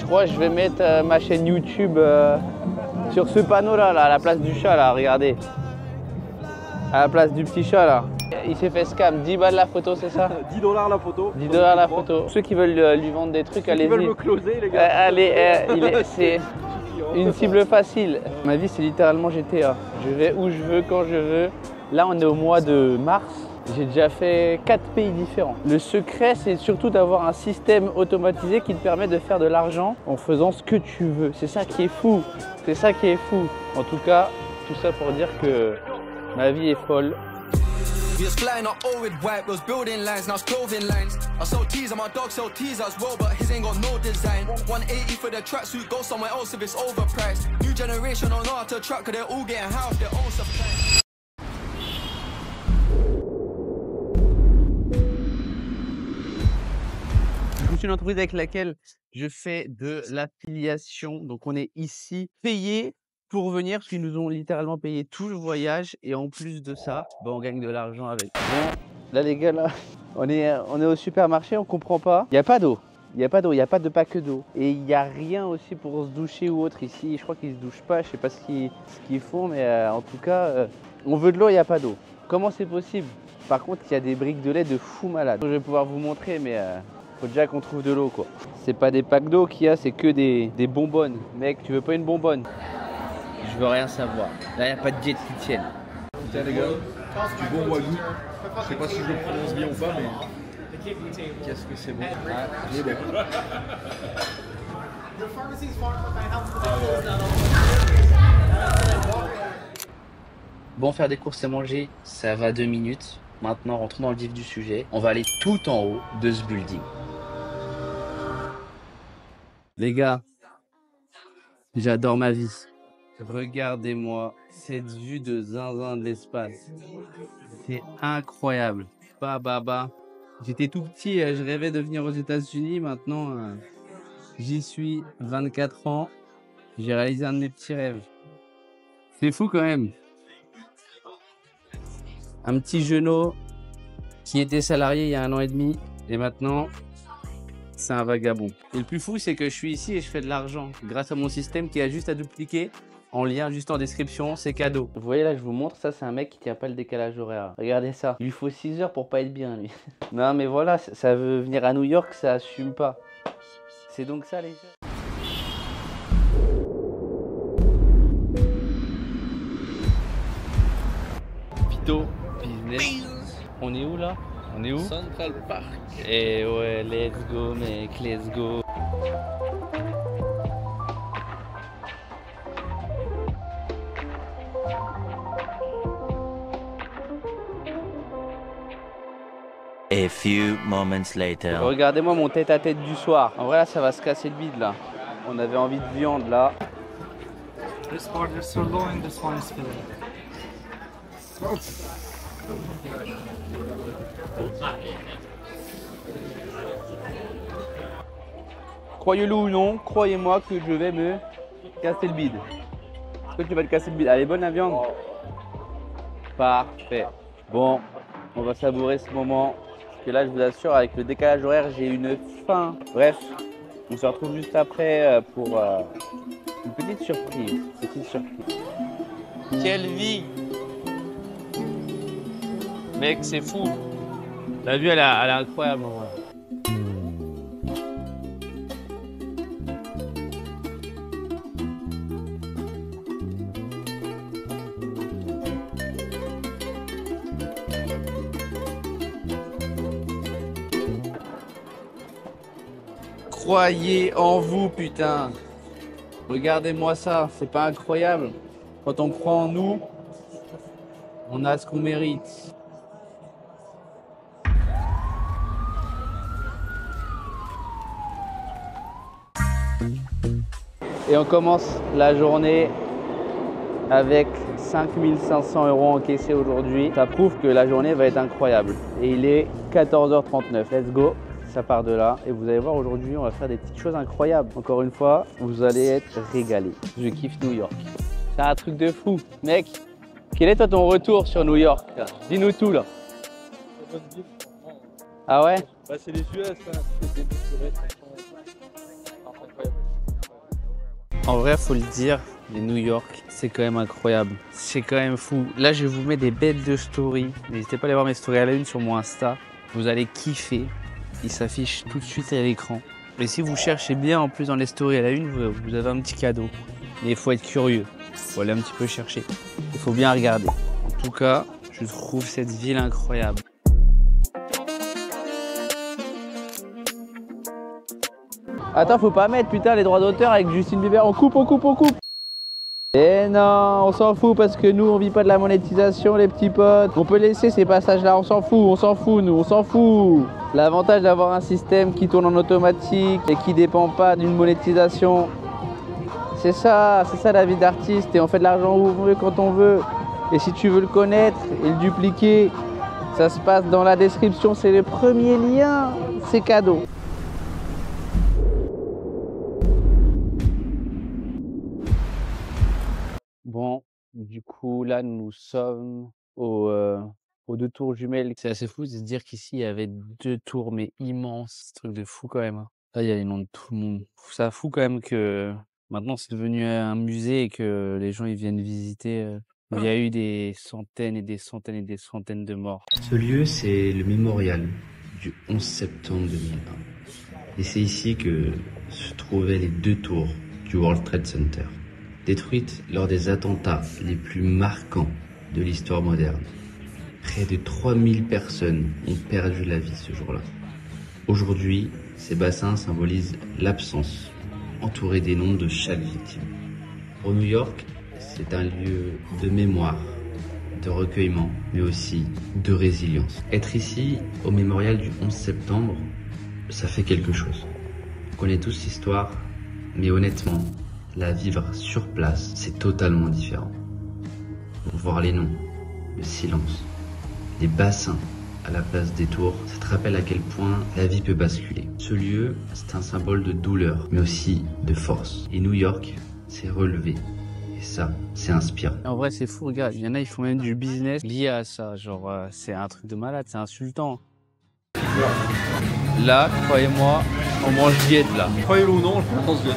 crois que je vais mettre ma chaîne YouTube sur ce panneau là, à la place du chat là, regardez. À la place du petit chat là. Il s'est fait scam, 10 balles la photo, c'est ça? 10 $ la photo. 10 $ la photo. Ceux qui veulent lui vendre des trucs, allez-y. Ils veulent me closer les gars. Allez, c'est une cible facile. Ma vie c'est littéralement GTA. Je vais où je veux, quand je veux. Là on est au mois de mars. J'ai déjà fait 4 pays différents. Le secret, c'est surtout d'avoir un système automatisé qui te permet de faire de l'argent en faisant ce que tu veux. C'est ça qui est fou. C'est ça qui est fou. En tout cas, tout ça pour dire que ma vie est folle. We was flying up all with white, those building lines, now it's clothing lines. I sell teas and my dog sell teas as well, but his ain't got no design. 180 for the tracksuit, go somewhere else if it's overpriced. New generation don't know how to track, cause they're all getting high off their own supply. C'est une entreprise avec laquelle je fais de l'affiliation. Donc on est ici payé pour venir, parce qu'ils nous ont littéralement payé tout le voyage. Et en plus de ça, on gagne de l'argent avec. Bon, là les gars, là, on est au supermarché, on comprend pas. Il n'y a pas d'eau. Il n'y a pas d'eau, il n'y a pas de pack d'eau. Et il n'y a rien aussi pour se doucher ou autre ici. Je crois qu'ils se douchent pas, je sais pas ce qu'ils font, mais en tout cas, on veut de l'eau, il n'y a pas d'eau. Comment c'est possible? Par contre, il y a des briques de lait de fou malade. Je vais pouvoir vous montrer, mais faut déjà qu'on trouve de l'eau quoi. C'est pas des packs d'eau qu'il y a, c'est que des bonbonnes. Mec, tu veux pas une bonbonne? Je veux rien savoir. Là, il n'y a pas de jet qui tienne. Tiens les gars, du bon wagyu. Je sais pas si je le prononce bien ou pas, mais qu'est-ce que c'est bon. Ah, il est bon. Bon, faire des courses et manger, ça va 2 minutes. Maintenant, rentrons dans le vif du sujet. On va aller tout en haut de ce building. Les gars, j'adore ma vie. Regardez-moi cette vue de zinzin de l'espace. C'est incroyable. Bah. J'étais tout petit, je rêvais de venir aux États-Unis. Maintenant, j'y suis, 24 ans. J'ai réalisé un de mes petits rêves. C'est fou quand même. Un petit genou qui était salarié il y a 1 an et demi et maintenant c'est un vagabond. Et le plus fou c'est que je suis ici et je fais de l'argent grâce à mon système qui a juste à dupliquer en lien juste en description, c'est cadeau. Vous voyez là, je vous montre, ça c'est un mec qui tient pas le décalage horaire. Regardez ça, il lui faut 6 heures pour pas être bien lui. Non mais voilà, ça veut venir à New York, ça assume pas. C'est donc ça les gars. Vito Business. On est où là? On est où? Central Park. Et ouais, let's go mec, let's go. A few moments later. Regardez-moi mon tête-à-tête du soir. En vrai là, ça va se casser le bide là. On avait envie de viande là. This part is sirloin, this one is fillet. Croyez-le ou non, croyez-moi que je vais me casser le bide. Est-ce que tu vas te casser le bide? Elle est bonne la viande? Parfait. Bon, on va savourer ce moment. Parce que là, je vous assure, avec le décalage horaire, j'ai une faim. Bref, on se retrouve juste après pour une petite surprise. Quelle vie! Mec, c'est fou. La vue, elle est incroyable. En vrai. Croyez en vous, putain. Regardez-moi ça, c'est pas incroyable? Quand on croit en nous, on a ce qu'on mérite. Et on commence la journée avec 5500 € encaissés aujourd'hui. Ça prouve que la journée va être incroyable. Et il est 14h39. Let's go. Ça part de là. Et vous allez voir, aujourd'hui, on va faire des petites choses incroyables. Encore une fois, vous allez être régalés. Je kiffe New York. C'est un truc de fou. Mec, quel est toi ton retour sur New York? Dis-nous tout là. Ah ouais? Bah, c'est les US, hein. C'est incroyable. En vrai, faut le dire, les New York, c'est quand même incroyable. C'est quand même fou. Là, je vous mets des bêtes de story. N'hésitez pas à aller voir mes stories à la une sur mon Insta. Vous allez kiffer. Il s'affiche tout de suite à l'écran. Et si vous cherchez bien, en plus dans les stories à la une, vous avez un petit cadeau. Mais il faut être curieux. Il faut aller un petit peu chercher. Il faut bien regarder. En tout cas, je trouve cette ville incroyable. Attends, faut pas mettre putain les droits d'auteur avec Justin Bieber. On coupe, on coupe, on coupe. Eh non, on s'en fout parce que nous on vit pas de la monétisation les petits potes. On peut laisser ces passages là, on s'en fout nous, on s'en fout. L'avantage d'avoir un système qui tourne en automatique et qui dépend pas d'une monétisation, c'est ça la vie d'artiste et on fait de l'argent où on veut quand on veut. Et si tu veux le connaître et le dupliquer, ça se passe dans la description, c'est le premier lien, c'est cadeau. Bon, du coup, là, nous sommes aux deux tours jumelles. C'est assez fou de se dire qu'ici, il y avait deux tours, mais immenses. Truc de fou quand même. Hein. Là, il y a les noms de tout le monde. Ça fout quand même que maintenant, c'est devenu un musée et que les gens ils viennent visiter. Il y a eu des centaines et des centaines et des centaines de morts. Ce lieu, c'est le mémorial du 11 septembre 2001. Et c'est ici que se trouvaient les deux tours du World Trade Center, détruites lors des attentats les plus marquants de l'histoire moderne. Près de 3000 personnes ont perdu la vie ce jour-là. Aujourd'hui, ces bassins symbolisent l'absence, entourés des noms de chaque victime. Pour New York, c'est un lieu de mémoire, de recueillement, mais aussi de résilience. Être ici, au mémorial du 11 septembre, ça fait quelque chose. On connaît tous l'histoire, mais honnêtement, la vivre sur place, c'est totalement différent. Voir les noms, le silence, les bassins à la place des tours, ça te rappelle à quel point la vie peut basculer. Ce lieu, c'est un symbole de douleur, mais aussi de force. Et New York, c'est relevé. Et ça, c'est inspirant. En vrai, c'est fou, regarde. Il y en a, ils font même du business lié à ça. Genre, c'est un truc de malade, c'est insultant. Là, croyez-moi, on mange diète là. Croyez-le ou non, je pense que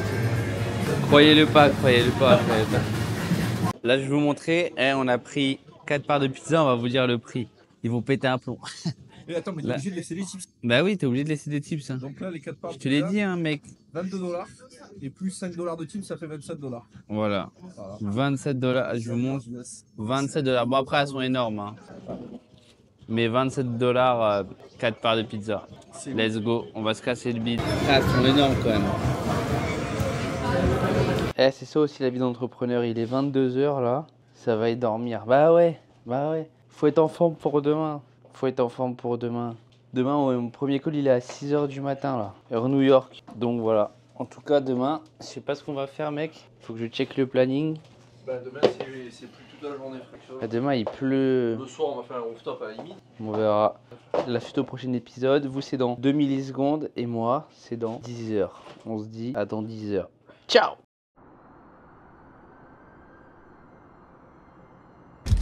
Croyez-le pas, croyez-le pas, croyez-le pas. Là, je vais vous montrer. On a pris 4 parts de pizza, on va vous dire le prix. Ils vont péter un plomb. Mais attends, mais t'es obligé de laisser les tips. Bah oui, t'es obligé de laisser des tips. Hein. Donc là, les 4 parts. Je te l'ai dit, hein, mec. $22 et plus $5 de tips, ça fait $27. Voilà. 27 $. Je vous montre. 27 $. Bon, après, elles sont énormes. Hein. Mais 27 $, 4 parts de pizza. Let's go. On va se casser le bide. Ah, elles sont énormes quand même. C'est ça aussi la vie d'entrepreneur. Il est 22 h là. Ça va y dormir. Bah ouais. Faut être en forme pour demain. Demain, mon premier call, il est à 6 h du matin, là. Heure New York. Donc voilà. En tout cas, demain, je sais pas ce qu'on va faire, mec. Faut que je check le planning. Bah, demain, c'est plus toute la journée, frère. Bah, demain, il pleut. Le soir, on va faire un rooftop à la limite. On verra. La suite au prochain épisode. Vous, c'est dans 2 millisecondes. Et moi, c'est dans 10 h. On se dit à dans 10 h. Ciao!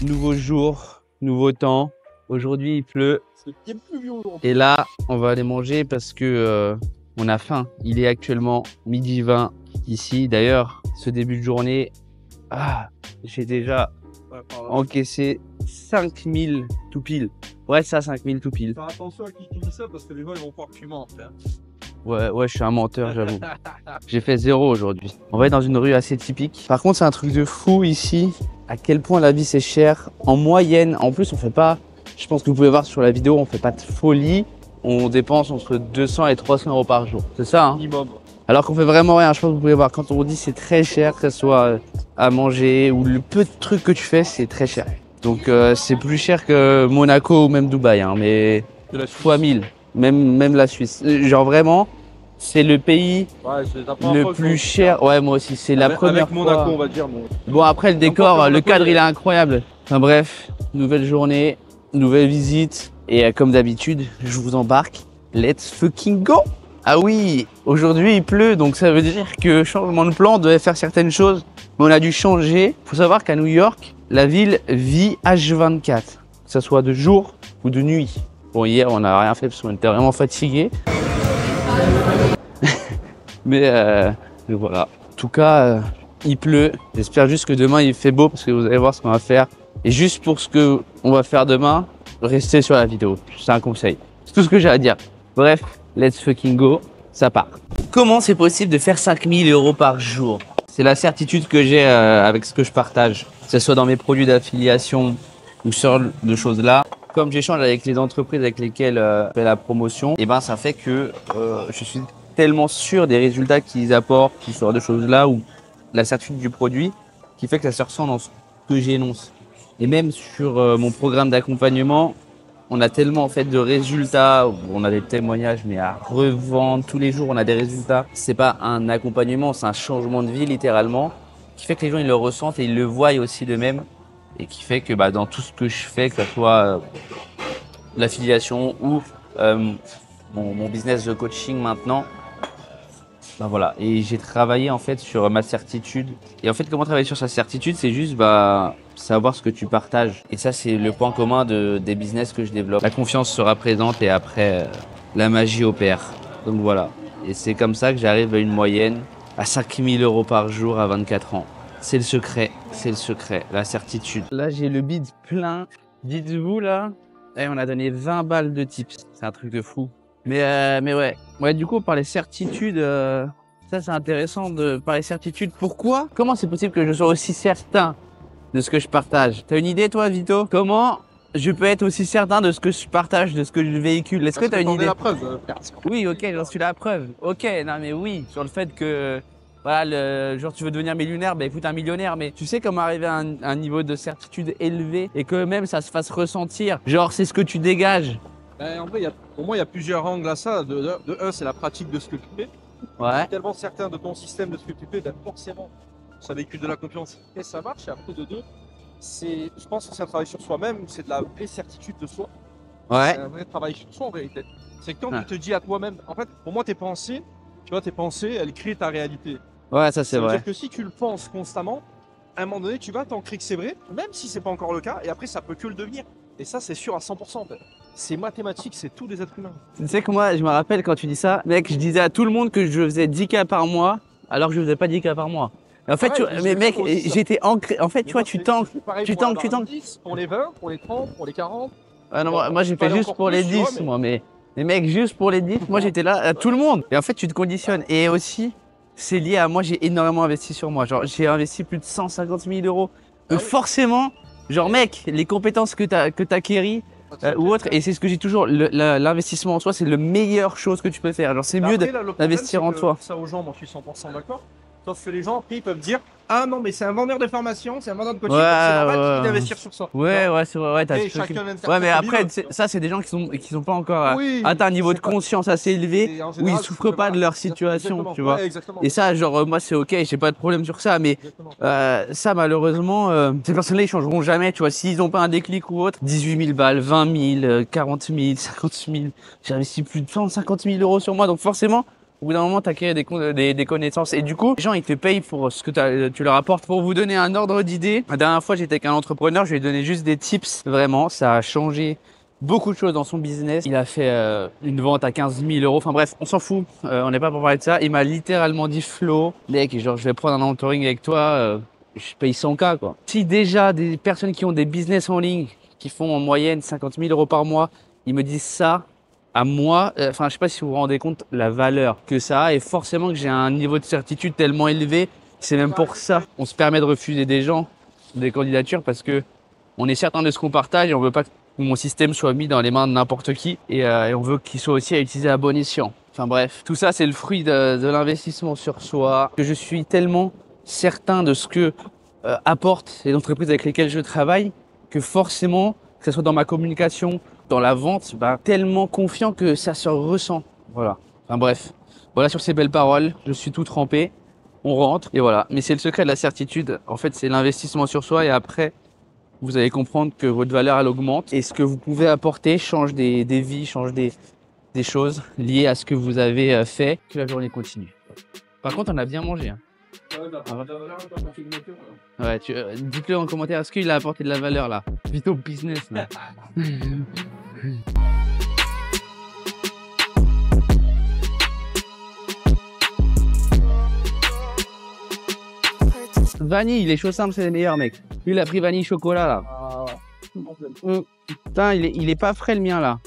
Nouveau jour, nouveau temps. Aujourd'hui, il pleut. Et là, on va aller manger parce que on a faim. Il est actuellement 12h20 ici. D'ailleurs, ce début de journée, j'ai déjà encaissé 5000 tout pile. Ouais, ça, 5000 tout pile. Faire attention à qui tu dis ça parce que les gens ils vont croire que tu mens, frère. Ouais, je suis un menteur, j'avoue. J'ai fait 0 aujourd'hui. On va être dans une rue assez typique. Par contre, c'est un truc de fou ici. À quel point la vie c'est cher. En moyenne, en plus, on fait pas. Je pense que vous pouvez voir sur la vidéo, on fait pas de folie. On dépense entre 200 et 300 € par jour. C'est ça, hein? Minimum. Alors qu'on fait vraiment rien. Je pense que vous pouvez voir. Quand on dit c'est très cher, que ce soit à manger ou le peu de trucs que tu fais, c'est très cher. Donc c'est plus cher que Monaco ou même Dubaï, hein, mais fois 1000. Même la Suisse. Genre vraiment, c'est le pays le plus cher. Ouais, moi aussi, c'est la première avec Monaco, fois. on va dire. Bon, après le décor, le cadre, il est incroyable. Enfin bref, nouvelle journée, nouvelle visite. Et comme d'habitude, je vous embarque. Let's fucking go! Ah oui, aujourd'hui il pleut, donc ça veut dire que changement de plan, on devait faire certaines choses, mais on a dû changer. Faut savoir qu'à New York, la ville vit H24, que ce soit de jour ou de nuit. Bon, hier, on n'a rien fait parce qu'on était vraiment fatigués. Mais voilà. tout cas, il pleut. J'espère juste que demain il fait beau parce que vous allez voir ce qu'on va faire. Et juste pour ce que on va faire demain, restez sur la vidéo. C'est un conseil. C'est tout ce que j'ai à dire. Bref, let's fucking go. Ça part. Comment c'est possible de faire 5000 € par jour? C'est la certitude que j'ai avec ce que je partage, que ce soit dans mes produits d'affiliation ou sur de choses là. Comme j'échange avec les entreprises avec lesquelles je fais la promotion, et ben ça fait que je suis tellement sûr des résultats qu'ils apportent, ce genre de choses là, ou la certitude du produit, qui fait que ça se ressent dans ce que j'énonce. Et même sur mon programme d'accompagnement, on a tellement en fait de résultats, on a des témoignages, mais à revendre tous les jours, on a des résultats. C'est pas un accompagnement, c'est un changement de vie littéralement, qui fait que les gens ils le ressentent et ils le voient aussi d'eux-mêmes, et qui fait que dans tout ce que je fais, que ce soit l'affiliation ou mon business de coaching maintenant, voilà. Et j'ai travaillé en fait sur ma certitude. Et en fait, comment travailler sur sa certitude, c'est juste savoir ce que tu partages. Et ça, c'est le point commun des business que je développe. La confiance sera présente et après, la magie opère. Donc voilà. Et c'est comme ça que j'arrive à une moyenne à 5000 € par jour à 24 ans. C'est le secret, la certitude. Là, j'ai le bide plein. Dites-vous là, on a donné 20 balles de tips. C'est un truc de fou. Mais ouais, du coup, on parlait certitude. Ça, c'est intéressant de parler certitude. Pourquoi? Comment c'est possible que je sois aussi certain de ce que je partage? T'as une idée, toi, Vito? Comment je peux être aussi certain de ce que je partage, de ce que je véhicule? Est-ce que t'as une idée? la preuve. Oui, ok, j'en suis la preuve. Ok, non, mais oui, sur le fait que voilà, genre tu veux devenir millionnaire, écoute, un millionnaire, mais tu sais comment arriver à un niveau de certitude élevé et que même ça se fasse ressentir. Genre, c'est ce que tu dégages. En vrai, pour moi, il y a plusieurs angles à ça. De un, c'est la pratique de ce que tu fais. Ouais. Tu es tellement certain de ton système, de ce que tu fais, forcément, ça véhicule de la confiance et ça marche. Et après, de deux, je pense que c'est un travail sur soi-même, c'est de la vraie certitude de soi. Ouais. C'est un vrai travail sur soi en réalité. C'est quand tu te dis à toi-même, en fait, pour moi, tes pensées, elles créent ta réalité. Ouais, ça c'est vrai. C'est-à-dire que si tu le penses constamment, à un moment donné, tu vas t'ancrer que c'est vrai, même si c'est pas encore le cas, et après, ça peut que le devenir. Et ça, c'est sûr à 100% en fait. C'est mathématique, c'est tout des êtres humains. Tu sais que moi, je me rappelle quand tu dis ça, mec, je disais à tout le monde que je faisais 10K par mois, alors que je faisais pas 10K par mois. Et en fait, mais mec, j'étais ancré. En fait, tu vois, tu tanques. Pour les 20, pour les 30, pour les 40. Ah non, moi j'ai fait juste pour les 10, moi, mais mec, juste pour les 10, moi j'étais là à tout le monde. Et en fait, tu te conditionnes. Et aussi, c'est lié à moi, j'ai énormément investi sur moi. Genre, j'ai investi plus de 150 000 €. Donc forcément, genre, mec, les compétences que t'acquéris, ou autre, et c'est ce que j'ai toujours, l'investissement en soi, c'est la meilleure chose que tu peux faire. Genre, c'est mieux d'investir en toi. Ça aux gens, moi je suis 100% d'accord. Sauf que les gens, après, ils peuvent dire, ah non, mais c'est un vendeur de formation, c'est un vendeur de coaching, c'est normal d'investir sur ça. Ouais, c'est vrai, ouais, mais après, ça, c'est des gens qui sont pas encore atteint un niveau de conscience assez élevé, où ils souffrent pas de leur situation, tu vois. Et ça, genre, moi, c'est ok, j'ai pas de problème sur ça, mais ça, malheureusement, ces personnes-là, ils changeront jamais, tu vois. S'ils ont pas un déclic ou autre, 18 000 balles, 20 000, 40 000, 50 000, j'ai investi plus de 150 000 € sur moi, donc forcément, au bout d'un moment, tu acquiers des connaissances. Et du coup, les gens, ils te payent pour ce que tu leur apportes. Pour vous donner un ordre d'idée, la dernière fois, j'étais avec un entrepreneur, je lui ai donné juste des tips. Vraiment, ça a changé beaucoup de choses dans son business. Il a fait une vente à 15 000 €. Enfin bref, on s'en fout. On n'est pas pour parler de ça. Il m'a littéralement dit, Flo, mec, genre, je vais prendre un mentoring avec toi. Je paye 100K, quoi. Si déjà des personnes qui ont des business en ligne, qui font en moyenne 50 000 € par mois, ils me disent ça, à moi, enfin, je sais pas si vous vous rendez compte la valeur que ça a, et forcément que j'ai un niveau de certitude tellement élevé, c'est même pour ça on se permet de refuser des gens, des candidatures, parce que on est certain de ce qu'on partage et on veut pas que mon système soit mis dans les mains de n'importe qui, et on veut qu'il soit aussi à utiliser à bon escient. Enfin bref, tout ça c'est le fruit de l'investissement sur soi, que je suis tellement certain de ce que apportent les entreprises avec lesquelles je travaille, que forcément, que ce soit dans ma communication, dans la vente, tellement confiant que ça se ressent. Voilà. Enfin bref. Voilà, sur ces belles paroles, je suis tout trempé. On rentre et voilà. Mais c'est le secret de la certitude. En fait, c'est l'investissement sur soi et après, vous allez comprendre que votre valeur, elle augmente et ce que vous pouvez apporter change des vies, change des choses liées à ce que vous avez fait. Que la journée continue. Par contre, on a bien mangé. Hein. Ouais, dites-le en commentaire, est-ce qu'il a apporté de la valeur là? Plutôt business là. Vanille, les choses simples, c'est les meilleurs, mec. Lui, il a pris vanille chocolat, là. Putain, il est pas frais, le mien, là.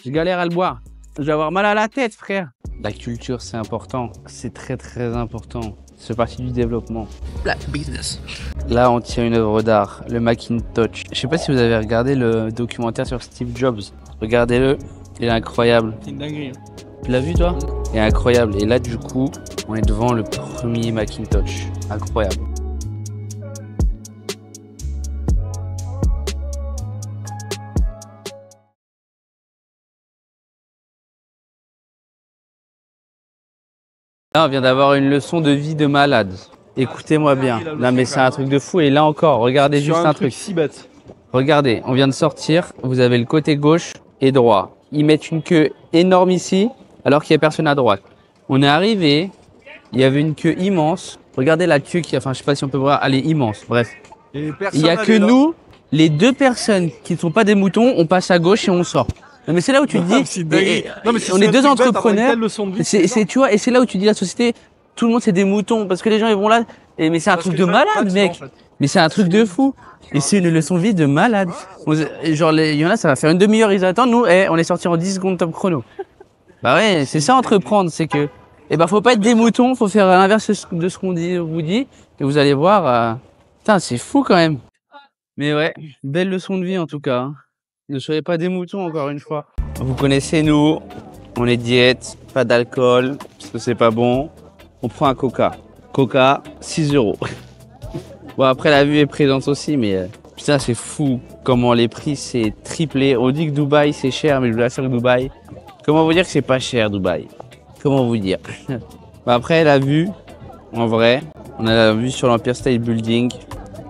Je galère à le boire. Je vais avoir mal à la tête, frère. La culture, c'est important. C'est très, très important. C'est partie du développement. Black business. Là, on tient une œuvre d'art, le Macintosh. Je sais pas si vous avez regardé le documentaire sur Steve Jobs. Regardez-le, il est incroyable. C'est une dinguerie. Tu l'as vu, toi? Il est incroyable. Et là, du coup, on est devant le premier Macintosh. Incroyable. Là, on vient d'avoir une leçon de vie de malade. Écoutez-moi bien. Non, mais c'est un truc de fou. Et là encore, regardez juste un truc. Si bête. Regardez, on vient de sortir. Vous avez le côté gauche et droit. Ils mettent une queue énorme ici, alors qu'il n'y a personne à droite. On est arrivé, il y avait une queue immense. Regardez la queue qui, enfin, je sais pas si on peut voir, elle est immense. Bref. Il n'y a que nous, les deux personnes qui ne sont pas des moutons, on passe à gauche et on sort. Non, mais c'est là où tu te dis, Non, mais on est deux entrepreneurs. C'est Tu vois, et c'est là où tu dis la société, tout le monde c'est des moutons parce que les gens ils vont là. Mais c'est un truc de malade, mec. Mais c'est un truc de fou. Et c'est une leçon de vie de malade. Genre, il y en a, ça va faire une demi-heure, ils attendent. Nous, on est sorti en 10 secondes top chrono. Bah ouais, c'est ça entreprendre, c'est que, faut pas être des moutons, faut faire l'inverse de ce qu'on vous dit, et vous allez voir, putain, c'est fou quand même. Mais ouais, belle leçon de vie en tout cas. Ne soyez pas des moutons encore une fois. Vous connaissez nous, on est diète, pas d'alcool, parce que c'est pas bon. On prend un coca. Coca, 6 €. Bon après la vue est présente aussi, mais putain c'est fou comment les prix c'est triplé. On dit que Dubaï c'est cher, mais je vous assure que Dubaï, comment vous dire que c'est pas cher Dubaï? Comment vous dire? Après la vue, en vrai, on a la vue sur l'Empire State Building,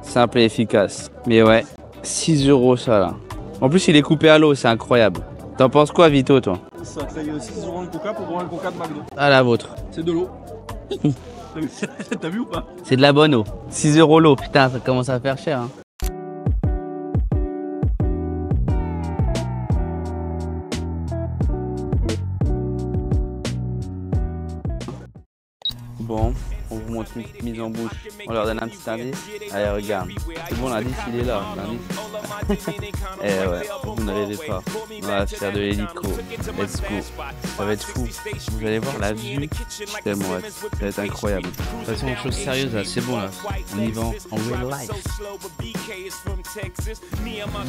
simple et efficace. Mais ouais, 6 € ça là. En plus il est coupé à l'eau, c'est incroyable. T'en penses quoi Vito toi? Ça fait 6 € de coca pour boire un coca de McDo. À la vôtre. C'est de l'eau. T'as vu ou pas? C'est de la bonne eau. 6 € l'eau, putain ça commence à faire cher hein. Bon, on vous montre une petite mise en bouche. On leur donne un petit indice. Allez, regarde. C'est bon, l'indice, il est là. L'indice. Eh ouais, vous ne rêvez pas. On va faire de l'hélico. Let's go. Ça va être fou. Vous allez voir la vue. Je tellement hâte. Ça va être incroyable. De toute façon, une chose sérieuse là, c'est bon là. On y va en real life.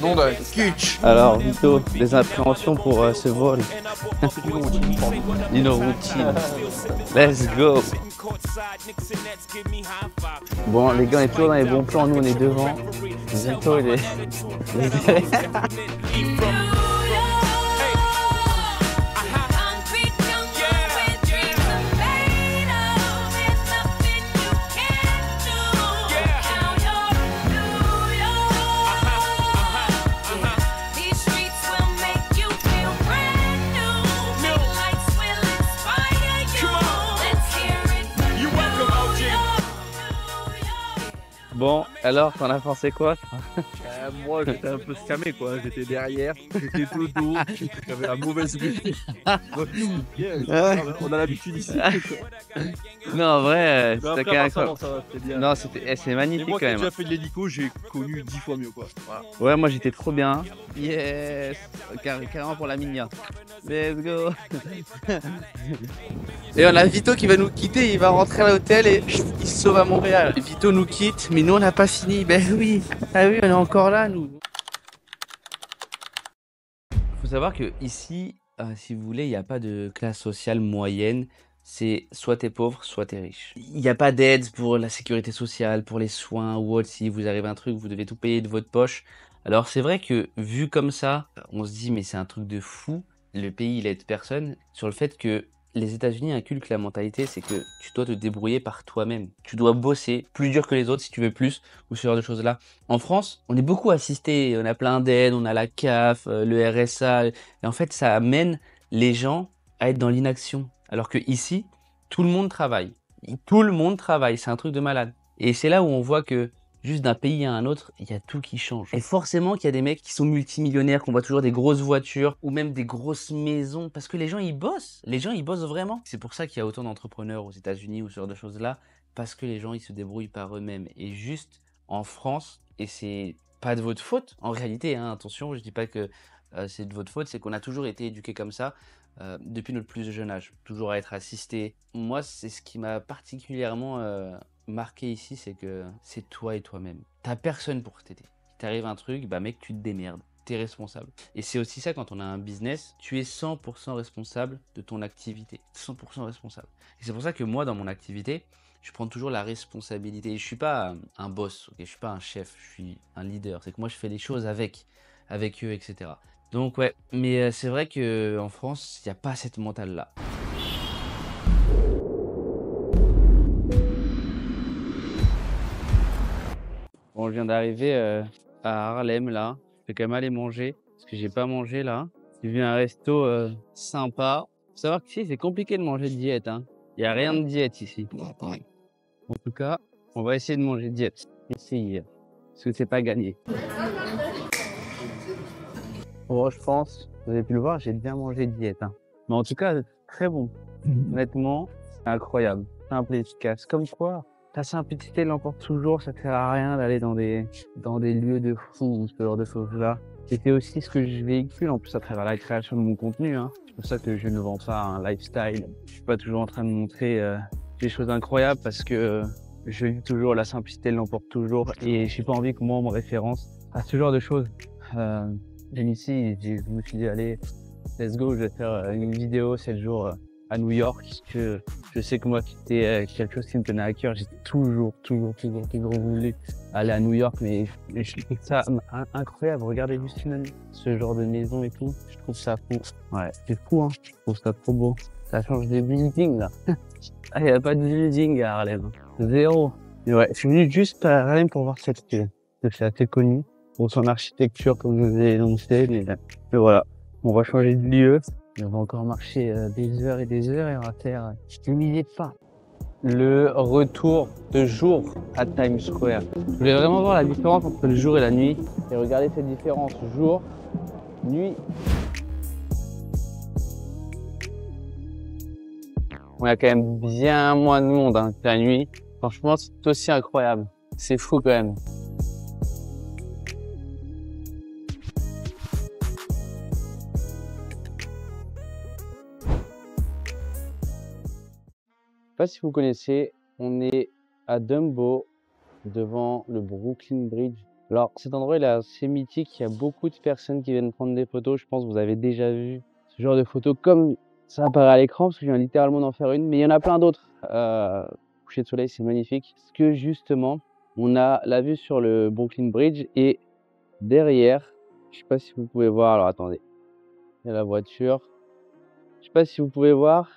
Non, de kitsch. Alors, Vito, des appréhensions pour ce vol. Une routine. Let's go. Bon, les gars, on est toujours dans les bons plans. Nous, on est devant. Vito, il est. Bon, alors, t'en as pensé quoi? Moi, j'étais un peu scamé, quoi. J'étais derrière, j'étais tout le dos, j'avais la mauvaise vue. On a l'habitude ici. Non, en vrai, Mais c'était après, quand même ça, non, ça va, c'était bien. Non, c'est Et magnifique moi, quand qui ai même. déjà fait de l'hélico, j'ai connu 10 fois mieux, quoi. Voilà. Ouais, moi j'étais trop bien. Yes, carrément pour la minia. Let's go. Et on a Vito qui va nous quitter, il va rentrer à l'hôtel et il se sauve à Montréal. Vito nous quitte, mais nous on n'a pas fini. Ben oui, ah oui, on est encore là nous. Faut savoir que ici, si vous voulez, il n'y a pas de classe sociale moyenne. C'est soit t'es pauvre, soit t'es riche. Il n'y a pas d'aide pour la sécurité sociale, pour les soins ou autre. Si vous arrive un truc, vous devez tout payer de votre poche. Alors c'est vrai que vu comme ça, on se dit mais c'est un truc de fou. Le pays il aide personne sur le fait que les États-Unis inculquent la mentalité, c'est que tu dois te débrouiller par toi-même. Tu dois bosser plus dur que les autres si tu veux plus ou ce genre de choses-là. En France, on est beaucoup assisté, on a plein d'aides, on a la CAF, le RSA. Et en fait, ça amène les gens à être dans l'inaction. Alors que ici, tout le monde travaille. Tout le monde travaille, c'est un truc de malade. Et c'est là où on voit que juste d'un pays à un autre, il y a tout qui change. Et forcément qu'il y a des mecs qui sont multimillionnaires, qu'on voit toujours des grosses voitures ou même des grosses maisons parce que les gens ils bossent. Les gens ils bossent vraiment. C'est pour ça qu'il y a autant d'entrepreneurs aux États-Unis ou ce genre de choses-là parce que les gens, ils se débrouillent par eux-mêmes. Et juste en France, et c'est pas de votre faute, en réalité, hein, attention, je dis pas que c'est de votre faute, c'est qu'on a toujours été éduqués comme ça depuis notre plus jeune âge, toujours à être assisté. Moi, c'est ce qui m'a particulièrement marqué ici, c'est que c'est toi et toi-même. T'as personne pour t'aider. Si t'arrive un truc, bah mec, tu te démerdes. T'es responsable. Et c'est aussi ça quand on a un business, tu es 100% responsable de ton activité. 100% responsable. Et c'est pour ça que moi, dans mon activité, je prends toujours la responsabilité. Je suis pas un boss, okay, je suis pas un chef, je suis un leader. C'est que moi, je fais les choses avec eux, etc. Donc ouais, mais c'est vrai qu'en France, il n'y a pas cette mentale-là. Bon, je viens d'arriver à Harlem, là. Je vais quand même aller manger, parce que j'ai pas mangé, là. J'ai vu un resto sympa. Faut savoir qu'ici, c'est compliqué de manger de diète, hein. Il n'y a rien de diète ici. En tout cas, on va essayer de manger de diète. Essayer, parce que c'est pas gagné. Bon, je pense, vous avez pu le voir, j'ai bien mangé de diète, hein. Mais en tout cas, très bon. Honnêtement, c'est incroyable. Simple et efficace. Comme quoi, la simplicité l'emporte toujours, ça ne sert à rien d'aller dans des lieux de fou, ce genre de choses-là. C'était aussi ce que je véhicule, en plus à travers la création de mon contenu, hein. C'est pour ça que je ne vends pas un lifestyle. Je suis pas toujours en train de montrer des choses incroyables parce que je vis toujours, la simplicité l'emporte toujours et j'ai pas envie que moi on me référence à ce genre de choses. Ici, je me suis dit, allez, let's go, je vais faire une vidéo 7 jours à New York, parce que je sais que moi, c'était quelque chose qui me tenait à cœur. J'ai toujours voulu aller à New York, mais je trouve ça incroyable. Regardez juste ce genre de maison et tout. Je trouve ça fou. Ouais, c'est fou, hein. Je trouve ça trop beau. Ça change des buildings, là. Ah, il n'y a pas de building à Harlem. Zéro. Mais ouais, je suis venu juste à Harlem pour voir cette ville. C'est assez connu pour son architecture, comme je vous ai énoncé, mais voilà. On va changer de lieu. On va encore marcher des heures et on va faire 1 millier de pas. Le retour de jour à Times Square. Je voulais vraiment voir la différence entre le jour et la nuit. Et regardez cette différence jour, nuit. Il y a quand même bien moins de monde hein, que la nuit. Franchement, c'est aussi incroyable. C'est fou quand même. Je sais pas si vous connaissez, on est à Dumbo, devant le Brooklyn Bridge. Alors cet endroit il est assez mythique, il y a beaucoup de personnes qui viennent prendre des photos. Je pense que vous avez déjà vu ce genre de photos comme ça apparaît à l'écran, parce que je viens littéralement d'en faire une, mais il y en a plein d'autres. Coucher de soleil, c'est magnifique. Parce que justement, on a la vue sur le Brooklyn Bridge et derrière, je sais pas si vous pouvez voir, alors attendez, il y a la voiture. Je sais pas si vous pouvez voir,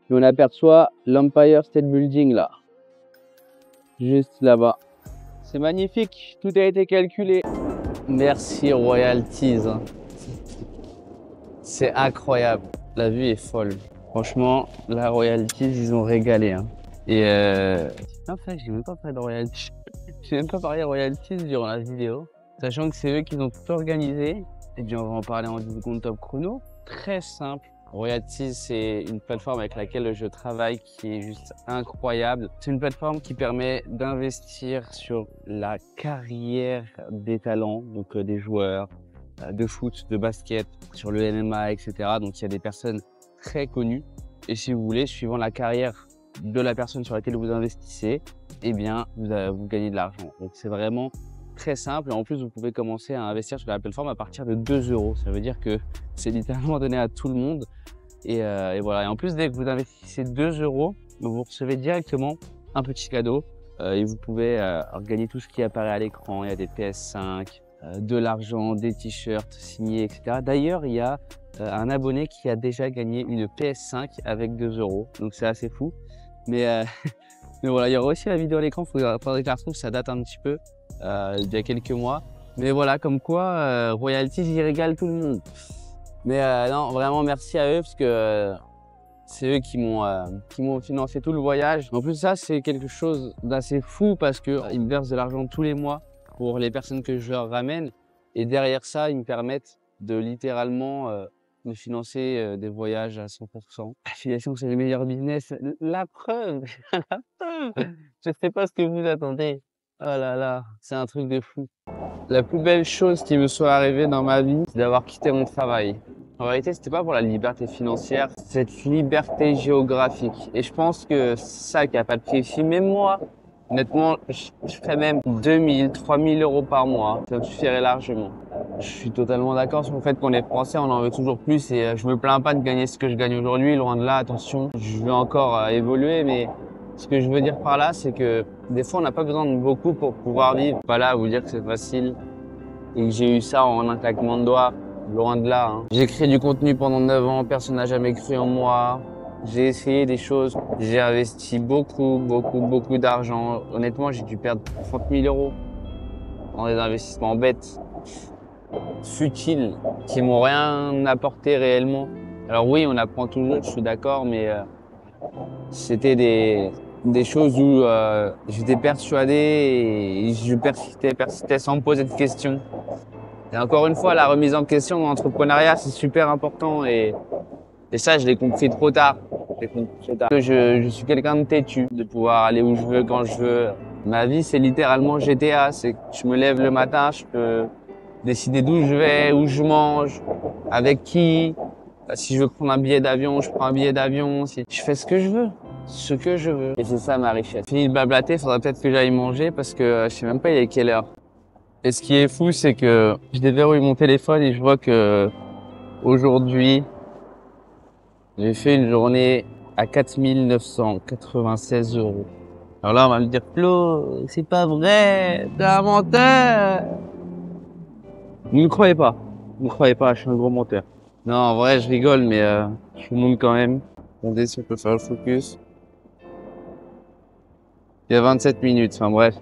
mais on aperçoit l'Empire State Building là, juste là-bas. C'est magnifique, tout a été calculé. Merci Royalties. C'est incroyable, la vue est folle. Franchement, la Royalties, ils ont régalé. Hein. Et en fait, j'ai même pas parlé de Royalties. J'ai même pas parlé de Royalties durant la vidéo, sachant que c'est eux qui ont tout organisé. Et bien, on va en parler en 10 secondes top chrono. Très simple. Royalties, c'est une plateforme avec laquelle je travaille qui est juste incroyable. C'est une plateforme qui permet d'investir sur la carrière des talents, donc des joueurs de foot, de basket, sur le MMA, etc. Donc il y a des personnes très connues. Et si vous voulez, suivant la carrière de la personne sur laquelle vous investissez, eh bien, vous gagnez de l'argent. Donc c'est vraiment très simple. Et en plus, vous pouvez commencer à investir sur la plateforme à partir de 2 €. Ça veut dire que c'est littéralement donné à tout le monde. Et voilà. Et en plus, dès que vous investissez 2 €, vous recevez directement un petit cadeau. Et vous pouvez gagner tout ce qui apparaît à l'écran. Il y a des PS5, de l'argent, des t-shirts signés, etc. D'ailleurs, il y a un abonné qui a déjà gagné une PS5 avec 2 €. Donc c'est assez fou. Mais voilà, il y aura aussi la vidéo à l'écran. Il faudrait que la retrouve, ça date un petit peu. Il y a quelques mois. Mais voilà, comme quoi, Royalties, ils régalent tout le monde. Mais non, vraiment merci à eux parce que c'est eux qui m'ont financé tout le voyage. En plus, ça, c'est quelque chose d'assez fou parce qu'ils me versent de l'argent tous les mois pour les personnes que je leur ramène. Et derrière ça, ils me permettent de littéralement de financer des voyages à 100%. L'affiliation, c'est le meilleur business. La preuve, la preuve. Je sais pas ce que vous attendez. Oh là là, c'est un truc de fou. La plus belle chose qui me soit arrivée dans ma vie, c'est d'avoir quitté mon travail. En réalité, c'était pas pour la liberté financière, cette liberté géographique. Et je pense que c'est ça qui a pas de prix ici. Même moi, honnêtement, je ferais même 2000, 3000 euros par mois. Ça me suffirait largement. Je suis totalement d'accord sur le fait qu'on est français, on en veut toujours plus et je me plains pas de gagner ce que je gagne aujourd'hui, loin de là, attention. Je veux encore évoluer, mais ce que je veux dire par là, c'est que des fois, on n'a pas besoin de beaucoup pour pouvoir vivre. Pas là à vous dire que c'est facile et que j'ai eu ça en un claquement de doigts, loin de là. J'ai créé du contenu pendant 9 ans, personne n'a jamais cru en moi. J'ai essayé des choses, j'ai investi beaucoup d'argent. Honnêtement, j'ai dû perdre 30 000 euros dans des investissements bêtes, futiles, qui m'ont rien apporté réellement. Alors oui, on apprend toujours, je suis d'accord, mais c'était des choses où j'étais persuadé et je persistais sans me poser de questions. Et encore une fois, la remise en question dans l'entrepreneuriat, c'est super important et ça, je l'ai compris trop tard. Je suis quelqu'un de têtu, de pouvoir aller où je veux, quand je veux. Ma vie, c'est littéralement GTA. C'est que je me lève le matin, je peux décider d'où je vais, où je mange, avec qui. Si je veux prendre un billet d'avion, je prends un billet d'avion. Je fais ce que je veux. Ce que je veux. Et c'est ça ma richesse. Fini de blablater, faudrait peut-être que j'aille manger parce que je sais même pas il est quelle heure. Et ce qui est fou, c'est que je déverrouille mon téléphone et je vois que aujourd'hui, j'ai fait une journée à 4 996 euros. Alors là, on va me dire, Flo, c'est pas vrai, t'es un menteur. Vous ne croyez pas. Vous ne croyez pas, je suis un gros menteur. Non, en vrai, je rigole, mais je vous montre quand même. Attendez si on peut faire le focus. Il y a 27 minutes, enfin bref,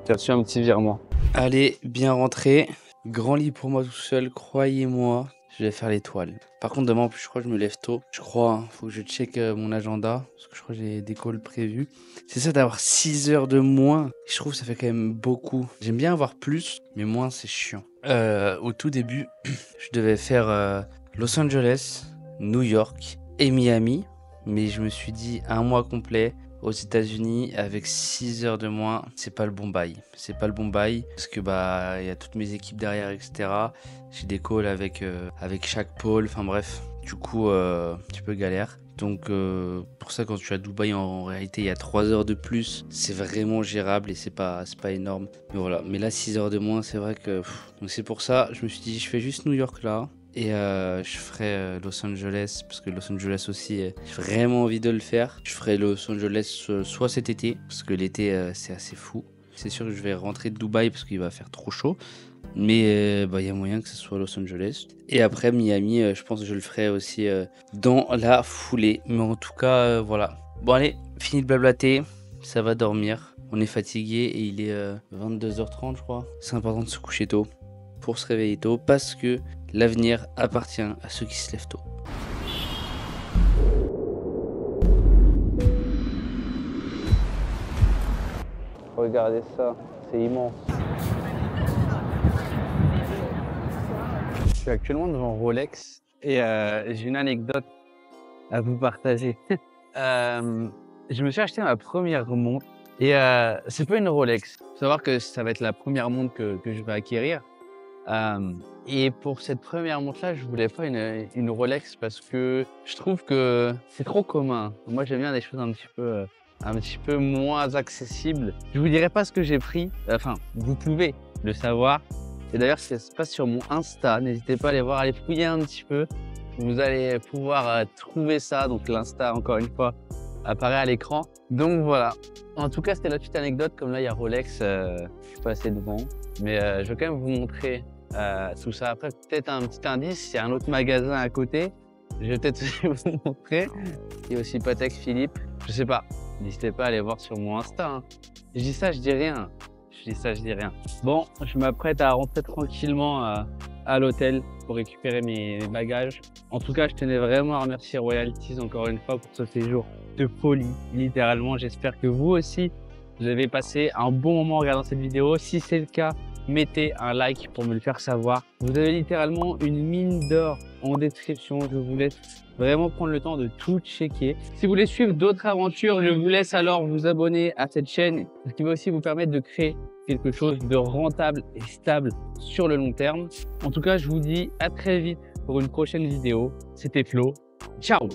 j'ai reçu un petit virement. Allez, bien rentré. Grand lit pour moi tout seul, croyez-moi. Je vais faire l'étoile. Par contre, demain, en plus, je crois que je me lève tôt. Je crois, faut que je check mon agenda. Parce que je crois que j'ai des calls prévus. C'est ça d'avoir 6 heures de moins. Je trouve que ça fait quand même beaucoup. J'aime bien avoir plus, mais moins, c'est chiant. Au tout début, je devais faire Los Angeles, New York et Miami. Mais je me suis dit, un mois complet aux États-Unis avec 6 heures de moins, c'est pas le bon bail. C'est pas le bon bail parce que bah il y a toutes mes équipes derrière, etc. J'ai des calls avec chaque pôle. Enfin bref, du coup un petit peu galère. Donc pour ça quand tu es à Dubaï en réalité il y a 3 heures de plus, c'est vraiment gérable et c'est pas énorme. Mais voilà, mais là 6 heures de moins, c'est vrai que donc c'est pour ça je me suis dit je fais juste New York là. Et je ferai Los Angeles, parce que Los Angeles aussi, j'ai vraiment envie de le faire. Je ferai Los Angeles soit cet été, parce que l'été c'est assez fou. C'est sûr que je vais rentrer de Dubaï parce qu'il va faire trop chaud. Mais y a moyen que ce soit Los Angeles. Et après Miami, je pense que je le ferai aussi dans la foulée. Mais en tout cas, voilà. Bon allez, fini de blablater, ça va dormir. On est fatigué et il est 22h30 je crois. C'est important de se coucher tôt pour se réveiller tôt parce que l'avenir appartient à ceux qui se lèvent tôt. Regardez ça, c'est immense. Je suis actuellement devant Rolex et j'ai une anecdote à vous partager. Je me suis acheté ma première montre et c'est pas une Rolex. Il faut savoir que ça va être la première montre que je vais acquérir. Et pour cette première montre-là, je voulais pas une Rolex parce que je trouve que c'est trop commun. Moi, j'aime bien des choses un petit peu moins accessibles. Je vous dirai pas ce que j'ai pris. Enfin, vous pouvez le savoir. Et d'ailleurs, si ça se passe sur mon Insta, n'hésitez pas à aller voir, aller fouiller un petit peu. Vous allez pouvoir trouver ça. Donc l'Insta, encore une fois, apparaît à l'écran. Donc voilà. En tout cas, c'était la petite anecdote. Comme là, il y a Rolex. Je suis passé devant. Mais je vais quand même vous montrer tout ça. Après, peut-être un petit indice, il y a un autre magasin à côté. Je vais peut-être aussi vous montrer. Il y a aussi Patek Philippe. Je sais pas. N'hésitez pas à aller voir sur mon Insta. Hein. Je dis ça, je dis rien. Je dis ça, je dis rien. Bon, je m'apprête à rentrer tranquillement à l'hôtel pour récupérer mes bagages. En tout cas, je tenais vraiment à remercier Royalties encore une fois pour ce séjour de folie, littéralement. J'espère que vous aussi, vous avez passé un bon moment en regardant cette vidéo. Si c'est le cas, mettez un like pour me le faire savoir. Vous avez littéralement une mine d'or en description. Je vous laisse vraiment prendre le temps de tout checker. Si vous voulez suivre d'autres aventures, je vous laisse alors vous abonner à cette chaîne, ce qui va aussi vous permettre de créer quelque chose de rentable et stable sur le long terme. En tout cas, je vous dis à très vite pour une prochaine vidéo. C'était Flo. Ciao!